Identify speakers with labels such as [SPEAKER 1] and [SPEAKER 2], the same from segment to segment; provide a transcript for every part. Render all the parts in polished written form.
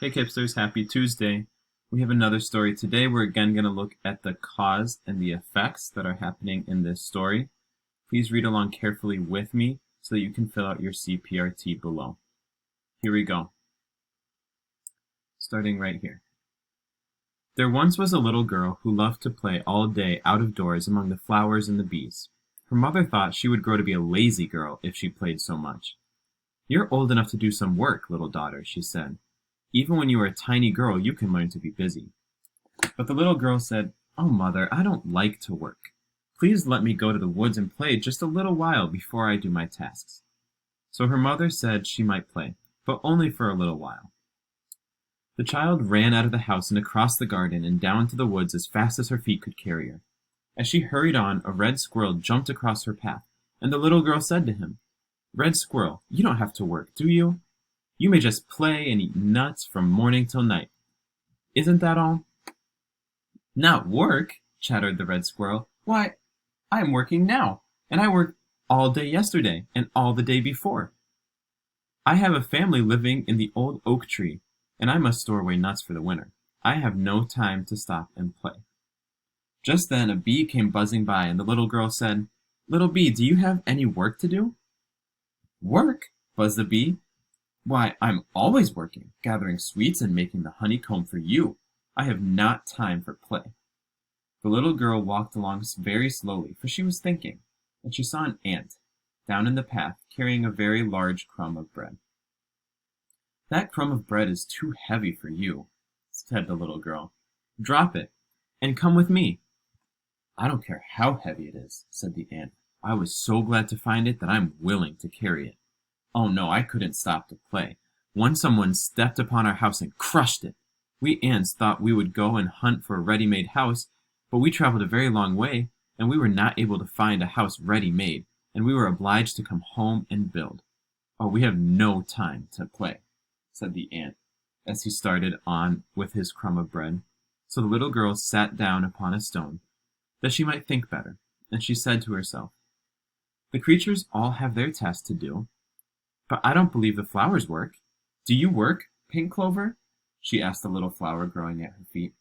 [SPEAKER 1] Hey Kipsters, happy Tuesday. We have another story today. We're again going to look at the cause and the effects that are happening in this story. Please read along carefully with me so that you can fill out your CPRT below. Here we go. Starting right here. There once was a little girl who loved to play all day out of doors among the flowers and the bees. Her mother thought she would grow to be a lazy girl if she played so much. "You're old enough to do some work, little daughter," she said. "Even when you are a tiny girl, you can learn to be busy." But the little girl said, "Oh, mother, I don't like to work. Please let me go to the woods and play just a little while before I do my tasks." So her mother said she might play, but only for a little while. The child ran out of the house and across the garden and down to the woods as fast as her feet could carry her. As she hurried on, a red squirrel jumped across her path, and the little girl said to him, "Red squirrel, you don't have to work, do you? You may just play and eat nuts from morning till night. Isn't that all?" "Not work?" chattered the red squirrel. "Why, I am working now, and I worked all day yesterday and all the day before. I have a family living in the old oak tree, and I must store away nuts for the winter. I have no time to stop and play." Just then a bee came buzzing by, and the little girl said, "Little bee, do you have any work to do?" "Work?" buzzed the bee. "Why, I'm always working, gathering sweets and making the honeycomb for you. I have not time for play." The little girl walked along very slowly, for she was thinking, and she saw an ant down in the path carrying a very large crumb of bread. "That crumb of bread is too heavy for you," said the little girl. "Drop it and come with me." "I don't care how heavy it is," said the ant. "I was so glad to find it that I'm willing to carry it. Oh no, I couldn't stop to play. Once someone stepped upon our house and crushed it. We ants thought we would go and hunt for a ready-made house, but we traveled a very long way, and we were not able to find a house ready-made, and we were obliged to come home and build. Oh, we have no time to play," said the ant, as he started on with his crumb of bread. So the little girl sat down upon a stone, that she might think better, and she said to herself, "The creatures all have their tasks to do, but I don't believe the flowers work. Do you work, Pink Clover?" she asked the little flower growing at her feet.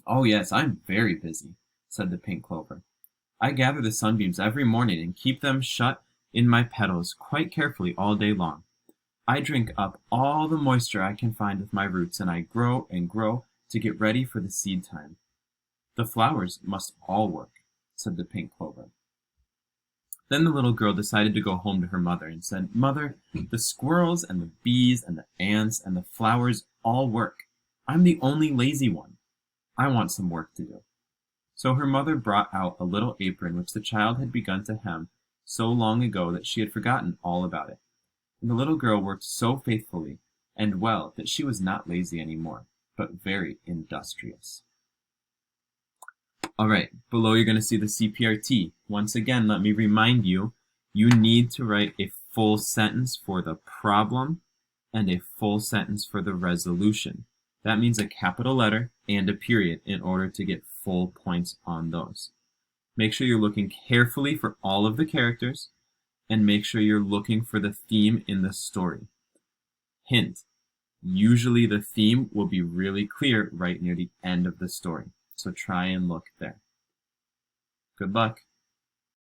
[SPEAKER 1] "Oh yes, I'm very busy," said the pink clover. "I gather the sunbeams every morning and keep them shut in my petals quite carefully all day long. I drink up all the moisture I can find with my roots, and I grow and grow to get ready for the seed time. The flowers must all work," said the pink clover. Then the little girl decided to go home to her mother and said, "Mother, the squirrels and the bees and the ants and the flowers all work. I'm the only lazy one. I want some work to do." So her mother brought out a little apron which the child had begun to hem so long ago that she had forgotten all about it. And the little girl worked so faithfully and well that she was not lazy anymore, but very industrious. All right, below you're going to see the CPRT. Once again, let me remind you, you need to write a full sentence for the problem and a full sentence for the resolution. That means a capital letter and a period in order to get full points on those. Make sure you're looking carefully for all of the characters, and make sure you're looking for the theme in the story. Hint, usually the theme will be really clear right near the end of the story. So try and look there. Good luck.